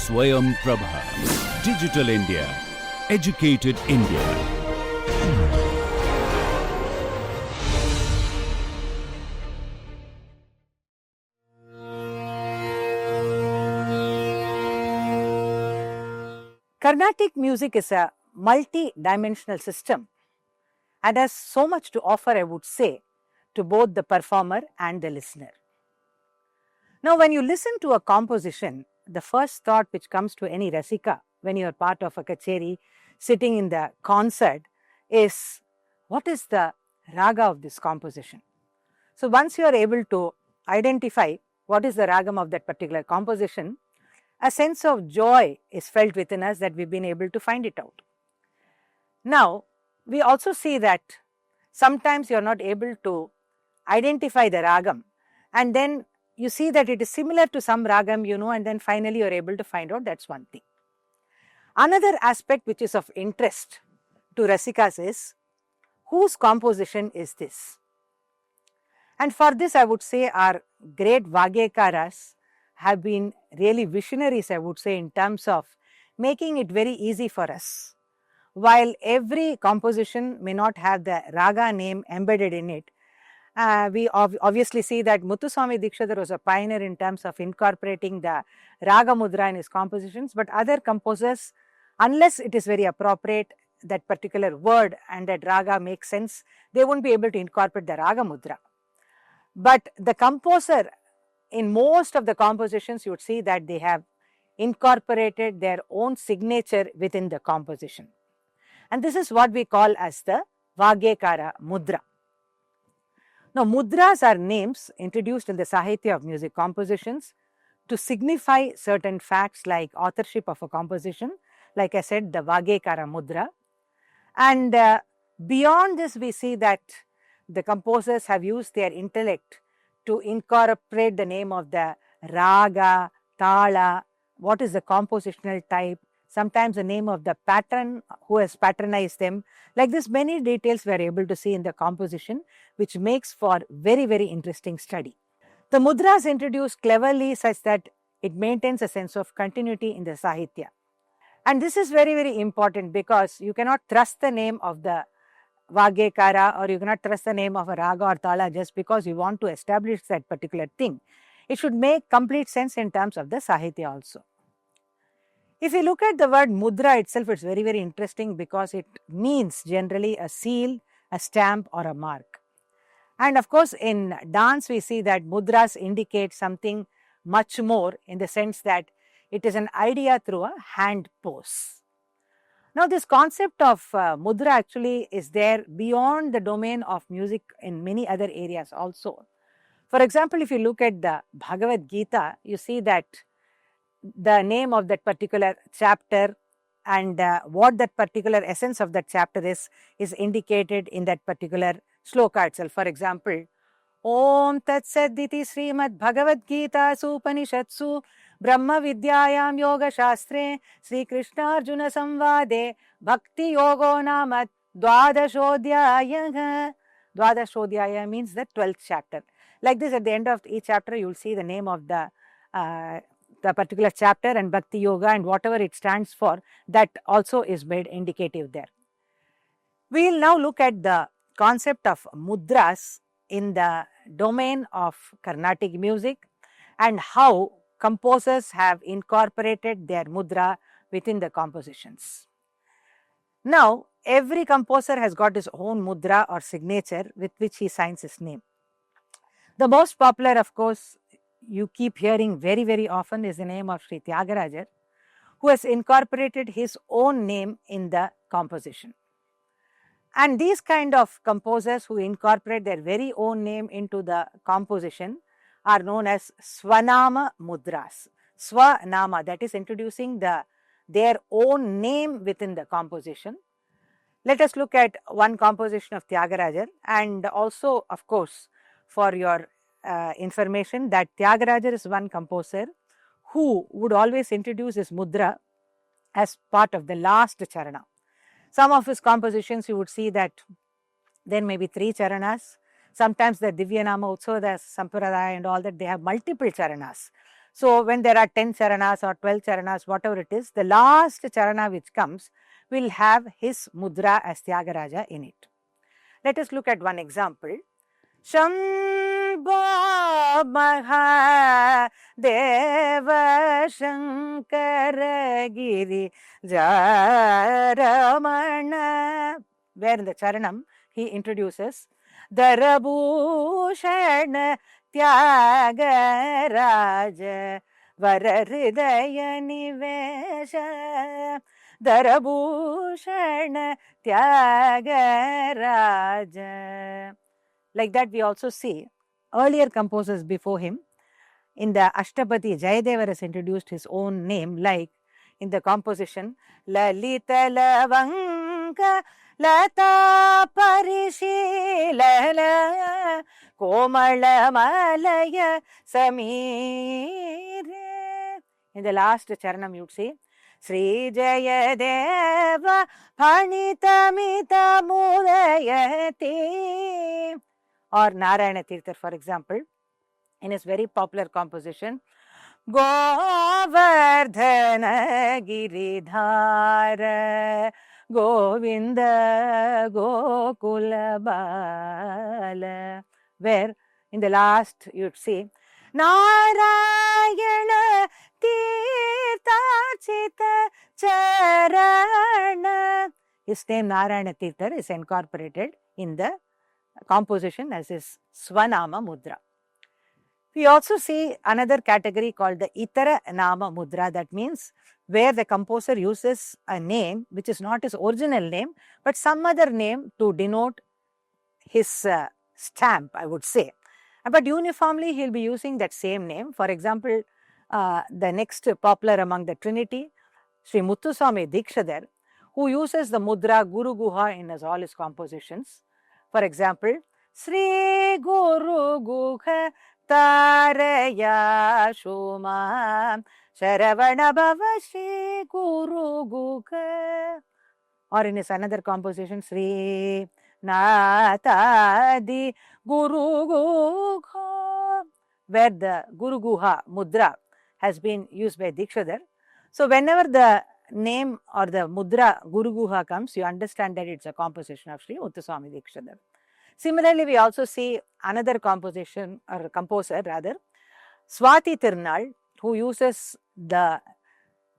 Swayam Prabha. Digital India. Educated India. Carnatic music is a multi-dimensional system and has so much to offer, I would say, to both the performer and the listener. Now, when you listen to a composition, the first thought which comes to any Rasika when you are part of a kacheri, sitting in the concert, is what is the raga of this composition? So, once you are able to identify what is the ragam of that particular composition, a sense of joy is felt within us that we've been able to find it out. Now, we also see that sometimes you are not able to identify the ragam, and then you see that it is similar to some ragam, and then finally you are able to find out. That's one thing. Another aspect which is of interest to Rasikas is whose composition is this? And for this, I would say our great Vagekaras have been really visionaries, I would say, in terms of making it very easy for us. While every composition may not have the raga name embedded in it, we obviously see that Muthuswami Dikshidhar was a pioneer in terms of incorporating the raga mudra in his compositions, but other composers, unless it is very appropriate, that particular word and that raga makes sense, they won't be able to incorporate the raga mudra. But the composer, in most of the compositions, you would see that they have incorporated their own signature within the composition. And this is what we call as the Vagekara mudra. Now, mudras are names introduced in the Sahitya of music compositions to signify certain facts like authorship of a composition, like I said, the Vagekara mudra. And beyond this, we see that the composers have used their intellect to incorporate the name of the raga, tala, what is the compositional type, sometimes the name of the patron who has patronized them. Like this, many details we are able to see in the composition, which makes for very, very interesting study. The mudras introduced cleverly such that it maintains a sense of continuity in the Sahitya. And this is very, very important because you cannot trust the name of the Vagekara or you cannot trust the name of a raga or tala just because you want to establish that particular thing. It should make complete sense in terms of the Sahitya also. If you look at the word mudra itself, it's very, very interesting because it means generally a seal, a stamp or a mark. And of course, in dance, we see that mudras indicate something much more in the sense that it is an idea through a hand pose. Now, this concept of mudra actually is there beyond the domain of music in many other areas also. For example, if you look at the Bhagavad Gita, you see that the name of that particular chapter and what that particular essence of that chapter is indicated in that particular shloka itself. For example, Om Tat Sadditi Srimad Bhagavad Gita Supanishatsu Brahma Vidyayam Yoga Shastre Sri Krishna Arjuna Samvade Bhakti Yogo Namat Dwadashodhyaya. Dwadashodhyaya means the 12th chapter. Like this, at the end of each chapter, you will see the name of the particular chapter and Bhakti Yoga and whatever it stands for, that also is made indicative there. We will now look at the concept of mudras in the domain of Carnatic music and how composers have incorporated their mudra within the compositions. Now, every composer has got his own mudra or signature with which he signs his name. The most popular, of course, you keep hearing very, very often is the name of Sri Tyagarajar, who has incorporated his own name in the composition. And these kind of composers who incorporate their very own name into the composition are known as Swanama mudras. Swanama, that is introducing their own name within the composition. Let us look at one composition of Tyagarajar, and also, of course, for your information, that Tyagarajar is one composer who would always introduce his mudra as part of the last charana. Some of his compositions, you would see that there may be 3 charanas. Sometimes the Divyanama Utsav, the Sampradaya and all that, they have multiple charanas. So when there are 10 charanas or 12 charanas, whatever it is, the last charana which comes will have his mudra as Tyagaraja in it. Let us look at one example. Shambho Maha Deva Shankara Giri Jaramana, where in the charanam he introduces Darabhushana Tyagaraja Varahridaya Nivesha Darabhushana Tyagaraja. Like that, we also see earlier composers before him. In the Ashtapadi, Jayadevar has introduced his own name, like in the composition Lalita Lavanka Lata Parishilala Komala Malaya Samire. In the last charanam, you'd see Sri Jayadeva Panitamita Mudayati. Or Narayana Tirtha, for example, in his very popular composition, Govardhana Giridhara Govinda Gokula Bala, where in the last you'd see Narayana Tirthachita Charana. His name Narayana Tirtha is incorporated in the composition as his Swanama Mudra. We also see another category called the Itara Nama Mudra. That means where the composer uses a name which is not his original name, but some other name to denote his stamp, I would say. But uniformly, he'll be using that same name. For example, the next popular among the Trinity, Sri Muthuswami Dikshadhar, who uses the mudra Guru Guha in all his compositions. For example, Sri Guru Guha Taraya Shuma Sharavana Bhava Sri Guru Guha. Or in his another composition, Sri Natadi Guru Guha, where the Guru Guha Mudra has been used by Dikshadhar. So whenever the name or the mudra Guru Guha comes, you understand that it's a composition of Sri Muthuswami Dikshadhar. Similarly, we also see another composition or composer rather, Swati Tirunal, who uses the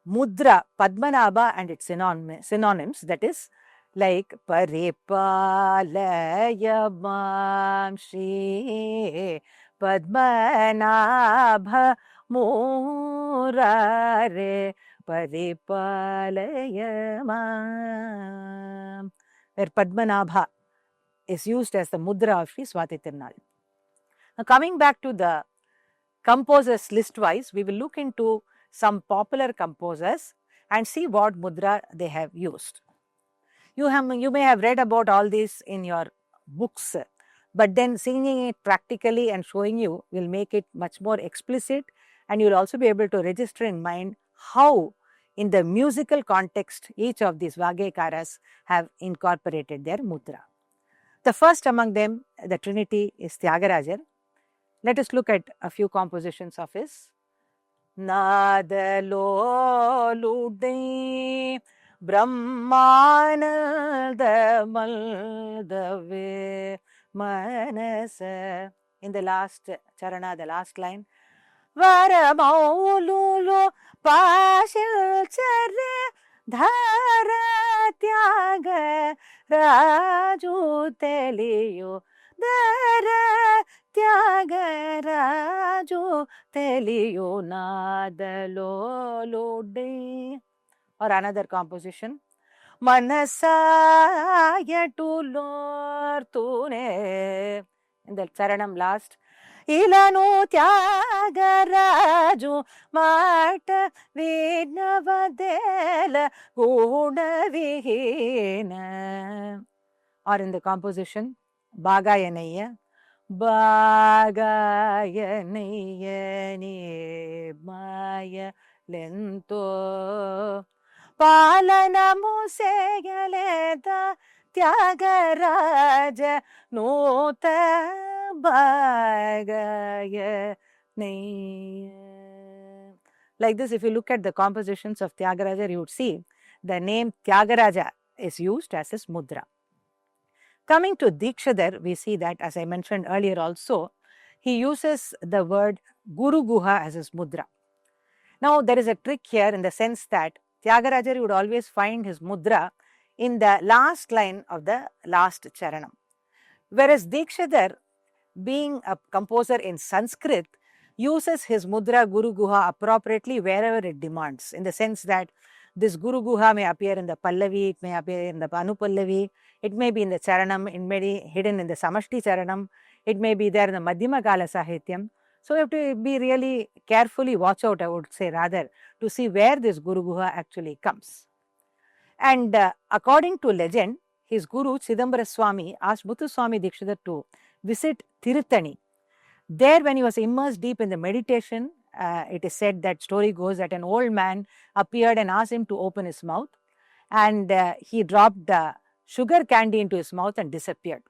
mudra Padmanabha and its synonyms, that is like Paripalaya Mam Shri Padmanabha Murare Paripalaya Mam, where Padmanabha is used as the mudra of Sri Swati Tirunal. Now coming back to the composers list wise, we will look into some popular composers and see what mudra they have used. You may have read about all this in your books, but then seeing it practically and showing you will make it much more explicit, and you will also be able to register in mind how in the musical context each of these Vagekaras have incorporated their mudra. The first among them, the Trinity, is Tyagaraja. Let us look at a few compositions of his. Nadaloludai Brahmanandamaldave Manasa. In the last charana, the last line, Varamaululu Pashilchare Dhara Tyaga Raju Teliyu Dhara Tyaga Raju Teliyu Nadaloludai. Or another composition, Manasaya Tulor Tune. In the charanam last, Ilanu Tyagaraju Mata Vidnavadela Gunavihina. Or in the composition, Bhagayanaya, Bhagayanaya ni Maya Lento Palanamu Segaleta Tyagaraja Nota Bhagaya Naya. Like this, if you look at the compositions of Tyagaraja, you would see the name Tyagaraja is used as his mudra. Coming to Dikshadhar, we see that, as I mentioned earlier also, he uses the word Guru Guha as his mudra. Now, there is a trick here in the sense that Tyagaraja would always find his mudra in the last line of the last charanam. Whereas Dikshadhar, being a composer in Sanskrit, uses his mudra Guru Guha appropriately wherever it demands, in the sense that this Guru Guha may appear in the Pallavi, it may appear in the Anupallavi, it may be in the Charanam, it may be hidden in the Samashti Charanam, it may be there in the Madhyama Kala Sahityam. So, you have to be really carefully watch out, I would say rather, to see where this Guru Guha actually comes. And according to legend, his guru Chidambara Swami asked Muthuswami Dikshidhar to visit Tirutani. There, when he was immersed deep in the meditation, it is said that story goes that an old man appeared and asked him to open his mouth, and he dropped sugar candy into his mouth and disappeared.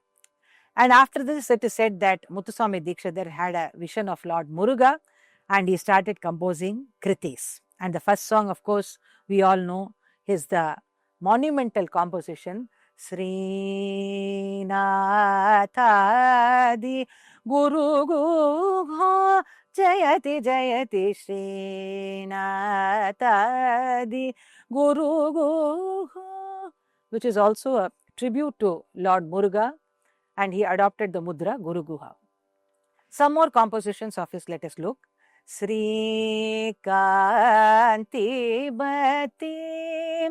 And after this, it is said that Muthuswami Dikshidhar had a vision of Lord Muruga, and he started composing kritis. And the first song, of course, we all know, is the monumental composition Srinathadi Guru Guha Jayati Jayati Srinathadi Guru Guha, which is also a tribute to Lord Muruga, and he adopted the mudra Guru Guha. Some more compositions of his, let us look. Sri Kanti Bati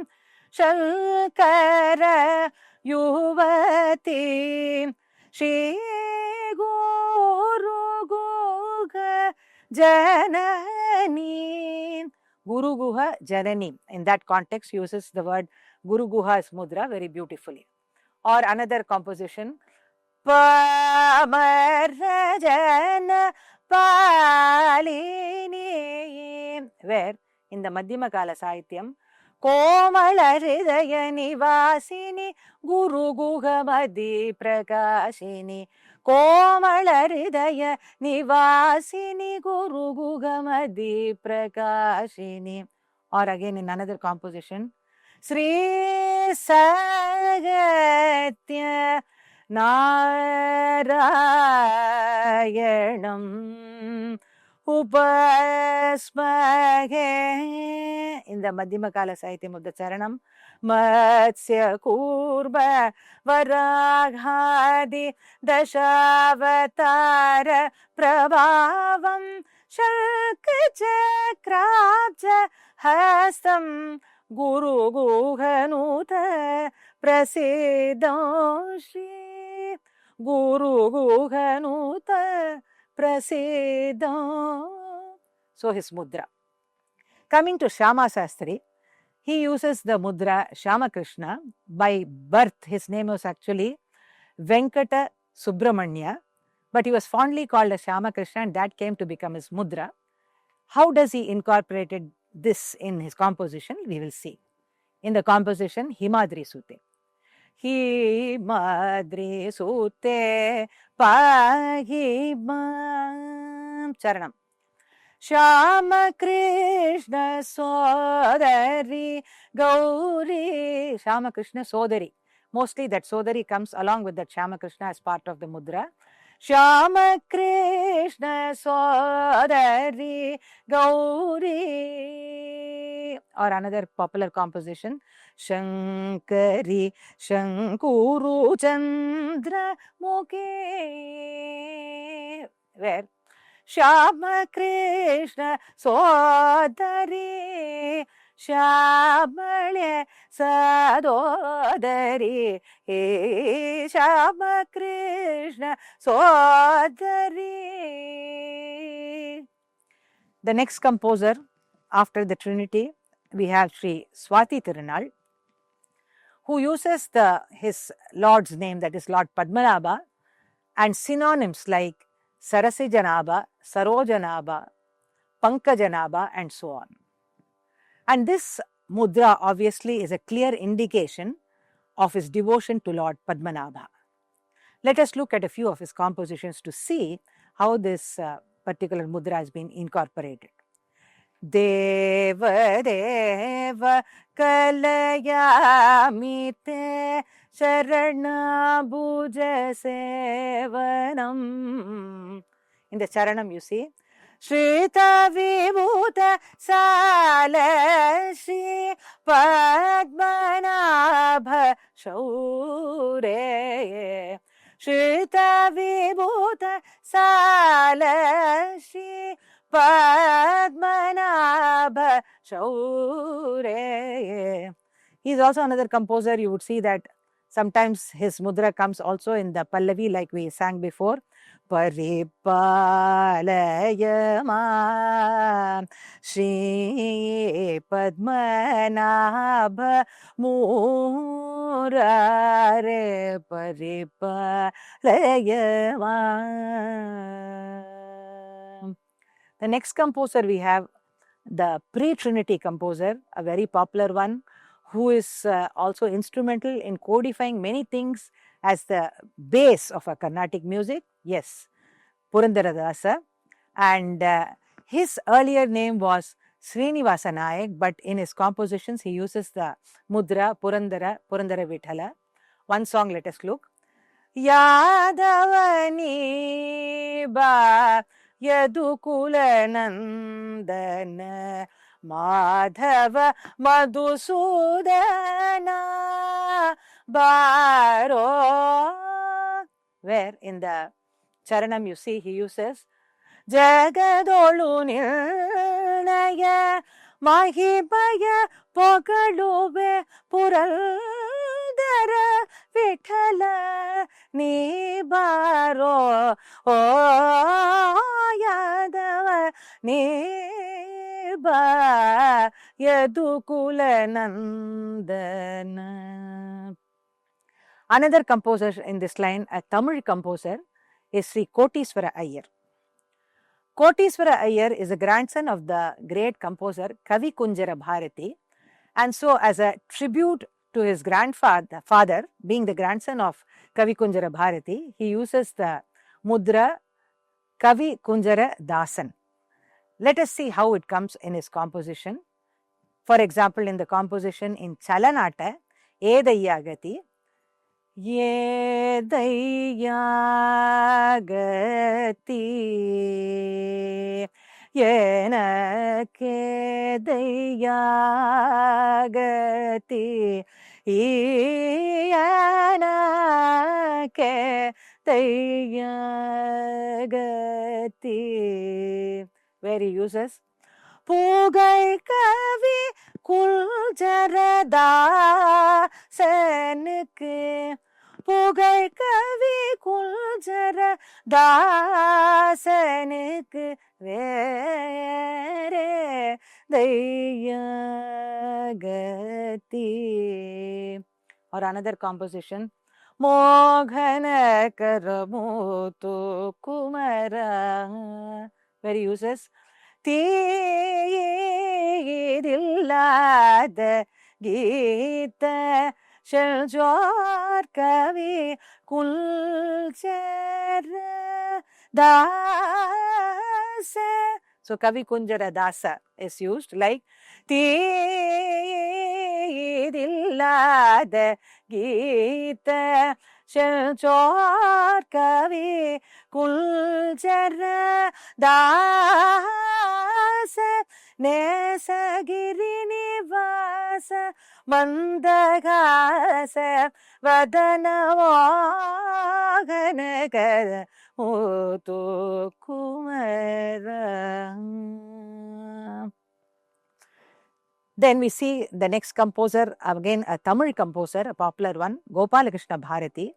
Shankara Yuvati Shri Guru Guha Janani. Guru Guha Janani, in that context, uses the word Guru Guha as mudra very beautifully. Or another composition, Pamarajana Palini, where in the Madhyama Kala Sahityam, Komala Hridaya Nivasini Guru Guha Madhi Prakashini, Komala Hridaya Nivasini Guru Guha Madhi Prakashini. Or again in another composition, Sri Sagatya Narayanam Upasmage, in the Madhyama Kala Sahityam of the Charanam, Matsya Kurba Varaghadi Dashavatara Prabhavam Shalkachakrabja Hastam Guru Guhanuta Prasidam Shri Guru Guhanuta Prasidam. So his mudra. Coming to Shyama Sastri, he uses the mudra Shyama Krishna. By birth, his name was actually Venkata Subramanya, but he was fondly called as Shyama Krishna, and that came to become his mudra. How does he incorporated this in his composition? We will see. In the composition Himadri Sute. Himadri Sute Pahimam Charanam. Shyama Krishna Sodari Gauri. Shyama Krishna Sodari. Mostly that Sodari comes along with that Shyama Krishna as part of the mudra. Shyama Krishna Sodari Gauri. Or another popular composition, Shankari Shankuru Chandra Mukhe, where Shyama Krishna Sodari Shyamale Sadodari Shyama Krishna Sodari. The next composer after the Trinity, we have Sri Swati Tirunal, who uses his Lord's name, that is Lord Padmanabha, and synonyms like Sarasijanabha, Sarojanabha, Pankajanabha, and so on. And this mudra obviously is a clear indication of his devotion to Lord Padmanabha. Let us look at a few of his compositions to see how this particular mudra has been incorporated. Deva Deva Kalayami Te Charana Bhuja Sevanam. In the Charanam you see, Shrita Vibhuta Salashi Padmanabha Shaure. Shrita Vibhuta Salashi Padmanabha Shaure. He is also another composer. You would see that sometimes his mudra comes also in the Pallavi, like we sang before. Paripalayama Shri Padmanabha Murare Paripalayama. The next composer we have the pre-Trinity composer, a very popular one, who is also instrumental in codifying many things as the base of a Carnatic music. Yes, Purandaradasa. And his earlier name was Srinivasa Nayak, but in his compositions he uses the mudra Purandara Vithala. One song, let us look. Yadavani ba Yadukulanandana Madhava Madhusudana Baro. Where in the Charanam you see he uses Jagadolu Nirnaya Mahibaya Pokalube Puraldara Vithala Nibaro O Yadava Niba Yadukulanandana. Another composer in this line, a Tamil composer, is Sri Koteeswara Iyer. Koteeswara Iyer is a grandson of the great composer Kavi Kunjara Bharati, and so as a tribute to his father, being the grandson of Kavi Kunjara Bharati, he uses the mudra Kavi Kunjara Dasan. Let us see how it comes in his composition. For example, in the composition in Chalanata, Edayyagati, Yedayyagati Yenakedayyagati Yenakedayyagati, where he uses Pugai Kavi Kuljaradasanuku Pugai Kavi Kuljaradasanuku Vere Dayyagati. Or another composition, Moghana Karamutu Kumara, where he uses தீதில்லாத Geetha செல்ஜோர் Kavi குல்சர Dasa. So Kavi Kunjara Dasa is used like தீதில்லாத கீத செல்ஜோர் கவி குல்சர தாச நேசகிரி நிவாச மந்தகாச வதனவாகனகர ஓது குமர. Then we see the next composer, again a Tamil composer, a popular one, Gopalakrishna Bharati,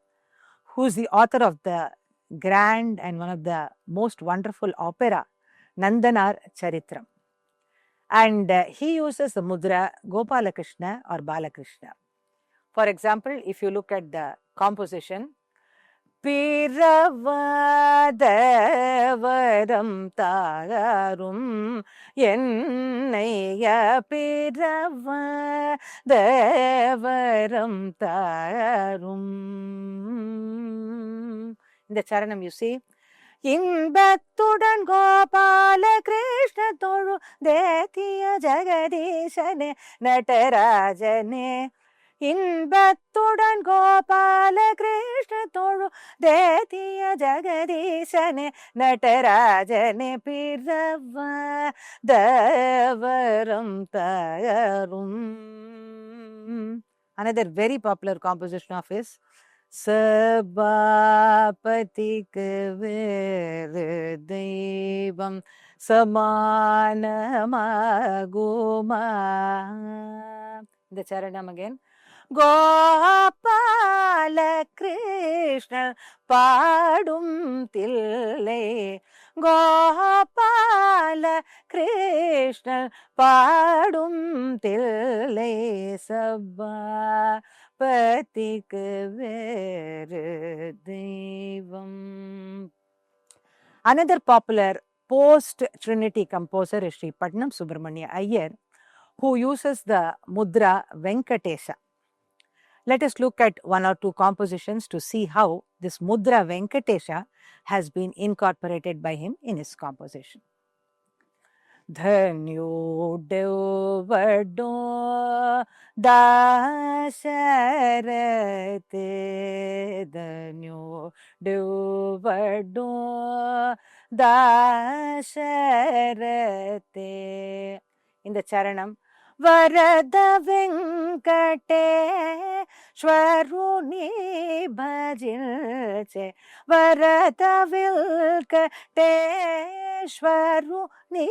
who is the author of the grand and one of the most wonderful opera, Nandanar Charitram. And he uses the mudra Gopalakrishna or Balakrishna. For example, if you look at the composition, Piravadavam Tagarum Yennaya Piravadavam Tagarum. In the Charanam you see, இன்பத்துடன் Gopala Krishna தொழு தேத்திய ஜெகதீசனே நடராஜனே. இன்பத்துடன் கோபால கிருஷ்ண தொழு தேத்திய ஜெகதீசனே நடராஜனே. பிறவ தவரம் தரும். Another very popular composition of his. சபாபதிக்கு வேறு தெய்வம் சமானமாகுமா. இந்த சரணம் again. Gopala Krishnan பாடும் தில்லை, கோபால கிருஷ்ணன் பாடும் தில்லை, சபாபதிக்கு வேறு தெய்வம். Another popular post-Trinity composer is Sri Patnam Subramania Iyer, who uses the mudra Venkatesha. Let us look at one or two compositions to see how this mudra Venkatesha has been incorporated by him in his composition. Dhanyo devado dasharate, dhanyo devado dasharate. In the charanam, Varada Venkateshwaruni bhajilche, Varada Venkateshwaruni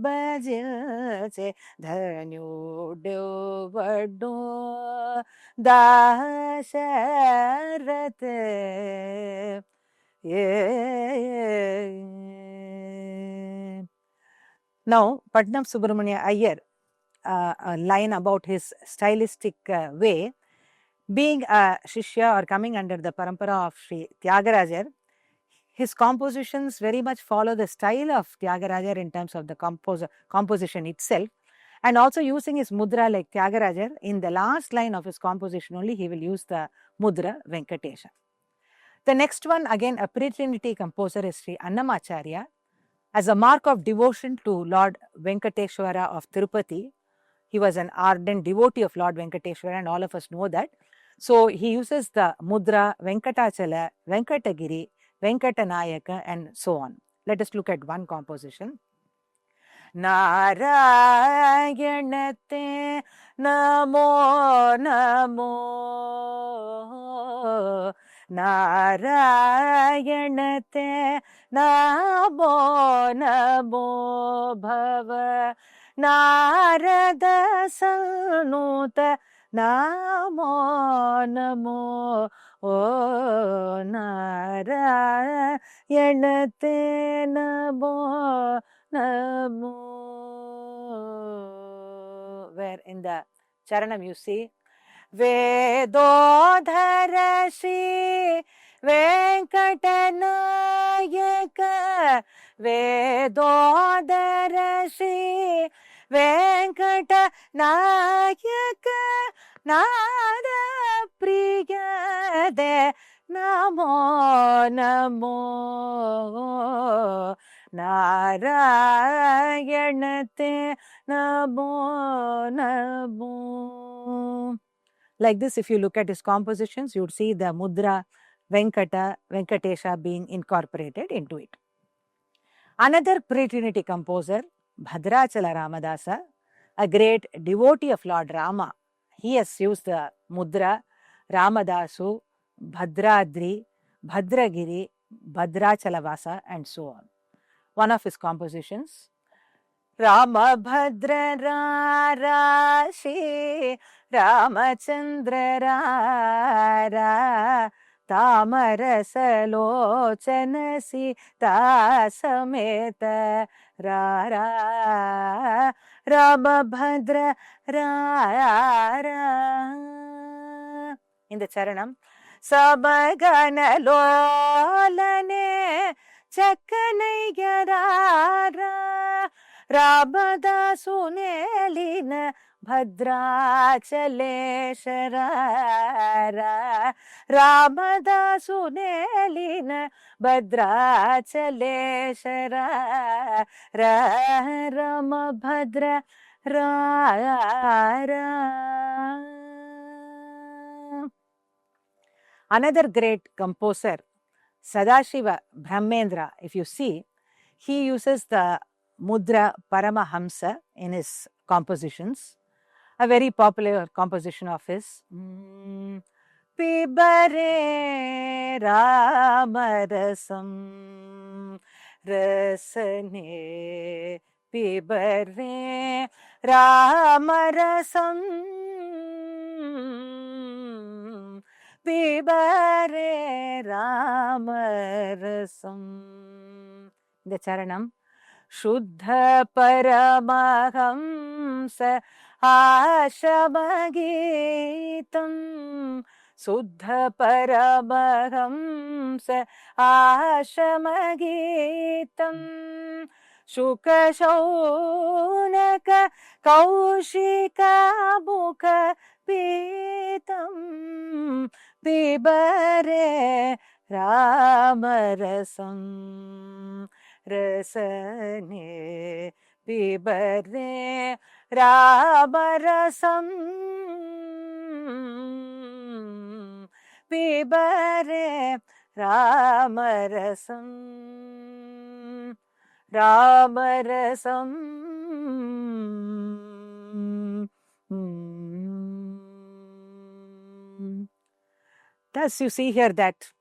bhajilche, dhanyo devado dasharate. Now, Patnam Subramania Iyer, a line about his stylistic way. Being a Shishya or coming under the parampara of Sri Tyagarajar, his compositions very much follow the style of Tyagarajar in terms of the composition itself, and also using his mudra like Tyagarajar. In the last line of his composition only, he will use the mudra Venkatesha. The next one, again a pre-Trinity composer, is Sri Annamacharya. As a mark of devotion to Lord Venkateshwara of Tirupati, he was an ardent devotee of Lord Venkateshwara, and all of us know that. So he uses the mudra Venkatachala, Venkatagiri, Venkatanayaka, and so on. Let us look at one composition. Narayanate namo namo, Narayanate namo namo, Bhava Narada Sanuta namo namo, O Narayanate namo namo. Where in the charanam you see Vedodhara Shri Venkatanayaka, Vedodhara Shri Venkatanayaka, Nada Priyade namo namo, Narayanate namo namo. Like this, if you look at his compositions, you would see the mudra Venkatesha being incorporated into it. Another pre-Trinity composer, Bhadrachala Ramadasa, a great devotee of Lord Rama, he has used the mudra Ramadasu, Bhadradri, Bhadragiri, Bhadrachalavasa, and so on. One of his compositions, Rama Bhadra Rashi, Ramachandra Rara, Tamarasalochana Sita Sameta Rara, Rama Bhadra Rara. In the charanam, Sabagana Lolane Chakanayarara, ರಾಮದಾಸುನೇಲಿನ ಭದ್ರಾಚಲೇಶರ ರಾಮದಾಸುನೇಲಿನ ಭದ್ರಾಚಲೇಶರ Ramabhadra Another great composer, Sadashiva Brahmendra, if you see, he uses the Mudra Paramahamsa in his compositions, a very popular composition of his. Pibare Ramarasam Rasane Pibare Ramarasam Pibare Ramarasam. The Charanam. Shuddha Paramahamsa Ashamagitam. Suddha Paramahamsa Ashamagitam. Shuka Shaunaka Kaushika Mukha Pitam Pibare Ramarasam Rasane Pibare Ramarasam Pibare Ramarasam Ramarasam. Thus you see here that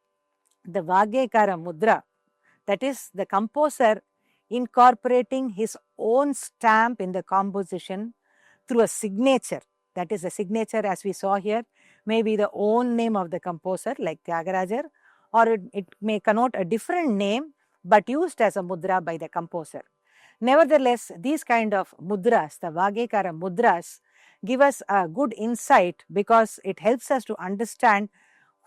the Vagyekara Mudra, that is the composer incorporating his own stamp in the composition through a signature. That is a signature, as we saw here, may be the own name of the composer like Tyagarajar, or it may connote a different name but used as a mudra by the composer. Nevertheless, these kind of mudras, the Vagyekara mudras, give us a good insight because it helps us to understand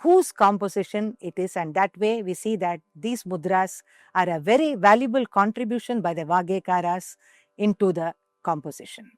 whose composition it is, and that way we see that these mudras are a very valuable contribution by the Vagyekaras into the composition.